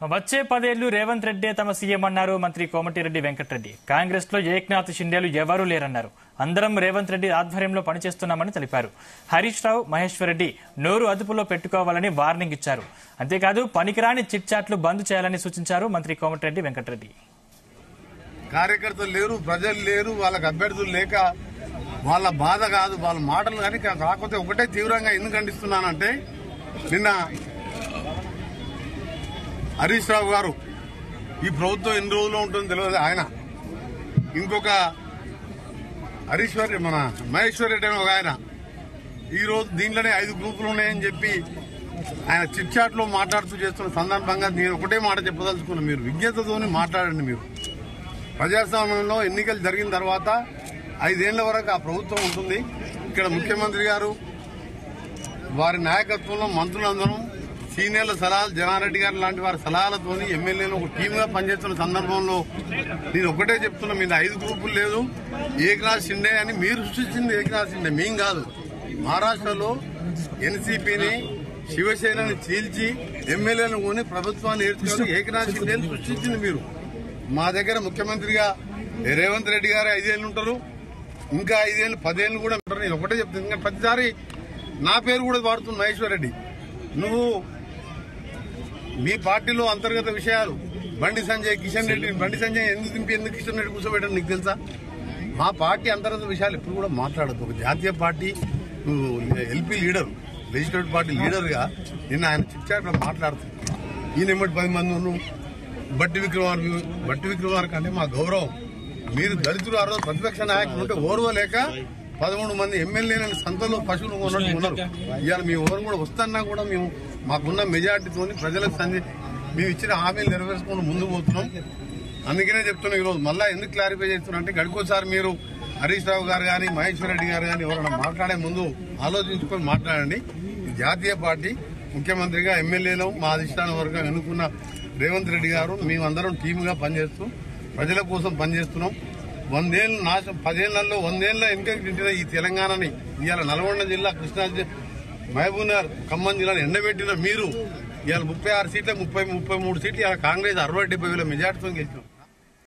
వచ్చే 10 ఏళ్లు రేవంత్ రెడ్డి తమ సీఎం అన్నారు మంత్రి కోమటిరెడ్డి వెంకటరెడ్డి. కాంగ్రెస్ లో ఏక్నాథ్ షిండేలు ఎవరూ లేరన్నారు. అందరం రేవంత్ రెడ్డి ఆధ్వర్యంలో పనిచేస్తున్నామని తెలిపారు. హరీష్ రావు, మహేశ్వర్ రెడ్డి నోరు అదుపులో పెట్టుకోవాలని వార్నింగ్ ఇచ్చారు. అంతేకాదు పనికిరాని చిట్ చాట్లు బంద్ చేయాలని సూచించారు మంత్రి కోమటిరెడ్డి వెంకటరెడ్డి. కార్యకర్తలు లేరు, ప్రజలు లేరు, వాళ్ళకి అభ్యర్థులు లేక వాళ్ళ బాధ కాదు, వాళ్ళ మాటలు కానీ కాకపోతే ఒకటే తీవ్రంగా ఎందుకు ఖండిస్తున్నానంటే, నిన్న హరీష్ రావు గారు ఈ ప్రభుత్వం ఎన్ని రోజుల్లో ఉంటుందో తెలియదు, ఆయన ఇంకొక మన మహేశ్వర్ రెడ్డి అని ఒక ఆయన ఈ రోజు దీంట్లోనే 5 గ్రూపులు ఉన్నాయని చెప్పి ఆయన చిట్ చాట్ లో మాట్లాడుతూ చేస్తున్న సందర్భంగా నేను ఒకటే మాట చెప్పదలుచుకున్నాను. మీరు విజ్ఞతతోని మాట్లాడండి. మీరు ప్రజాస్వామ్యంలో ఎన్నికలు జరిగిన తర్వాత 5 ఏళ్ల వరకు ఆ ప్రభుత్వం ఉంటుంది. ఇక్కడ ముఖ్యమంత్రి గారు వారి నాయకత్వంలో మంత్రులందరం సీనియర్ల సలహాలు, జనారెడ్డి గారు లాంటి వారి సలహాలతోని ఎమ్మెల్యేలు ఒక టీమ్ గా పనిచేస్తున్న సందర్భంలో నేను ఒకటే చెప్తున్నా, మీద 5 గ్రూపులు లేదు, ఏక్నాథ్ షిండే అని మీరు సృష్టించింది ఏక్నాథ్ షిండే, మేం కాదు. మహారాష్ట్రలో ఎన్సీపీని, శివసేనని చీల్చి ఎమ్మెల్యేలను కొని ప్రభుత్వాన్ని ఏర్చుకొని ఏక్నాథ్ షిండేని సృష్టించింది మీరు. మా దగ్గర ముఖ్యమంత్రిగా రేవంత్ రెడ్డి గారు 5 ఏళ్లు ఉంటారు, ఇంకా 5 ఏళ్లు 10 ఏళ్లు కూడా ఉంటారు. నేను ఒకటే చెప్తాను, ఇంకా ప్రతిసారి నా పేరు కూడా వాడుతుంది మహేశ్వర్ రెడ్డి. నువ్వు మీ పార్టీలో అంతర్గత విషయాలు బండి సంజయ్, కిషన్ రెడ్డి, బండి సంజయ్ ఎందుకు దింపి ఎందుకు కిషన్ రెడ్డి కూర్చోబెట్టడం నీకు తెలుసా? మా పార్టీ అంతర్గత విషయాలు ఇప్పుడు కూడా మాట్లాడద్దు. ఒక జాతీయ పార్టీ, నువ్వు LP leader, legislative party leader గా నిన్న ఆయన చిట్ చాట్ మాట్లాడుతుంది. ఈయన 10 మంది ఉన్నావు. బట్టి విక్రమార్క అంటే మా గౌరవం. మీరు దళితులు ఆ రోజు ప్రతిపక్ష నాయకులు ఉంటే ఓర్వలేక 13 మంది ఎమ్మెల్యేలని సంతలో పశువులు ఉన్నట్టు ఉన్నారు. ఇవాళ మీ ఓరు కూడా వస్తున్నా కూడా మేము మాకున్న మెజార్టీతో ప్రజలకు మేము ఇచ్చిన హామీలు నెరవేర్చుకుని ముందుకు పోతున్నాం. అందుకనే చెప్తున్నాం. ఈరోజు మళ్ళా ఎందుకు క్లారిఫై చేస్తున్నా అంటే, గడికోసారి మీరు హరీష్ రావు గారు కానీ మహేశ్వర్ రెడ్డి గారు కానీ ఎవరైనా మాట్లాడే ముందు ఆలోచించుకొని మాట్లాడండి. జాతీయ పార్టీ ముఖ్యమంత్రిగా ఎమ్మెల్యేలు మా అధిష్టాన వర్గం ఎన్నుకున్న రేవంత్ రెడ్డి గారు మేమందరం టీమ్గా పనిచేస్తూ ప్రజల కోసం పనిచేస్తున్నాం. 100 ఏళ్ళు 10 ఏళ్లలో 100 ఏళ్ళ వెనుక ఈ తెలంగాణని ఇవాళ నల్గొండ జిల్లా, కృష్ణా జిల్లా, మహబూబ్నగర్, ఖమ్మం జిల్లాను ఎండబెట్టిన మీరు ఇవాళ 36 సీట్ల 33 సీట్లు కాంగ్రెస్ 60-70 వేల మెజార్టీతో గెలిచినాం.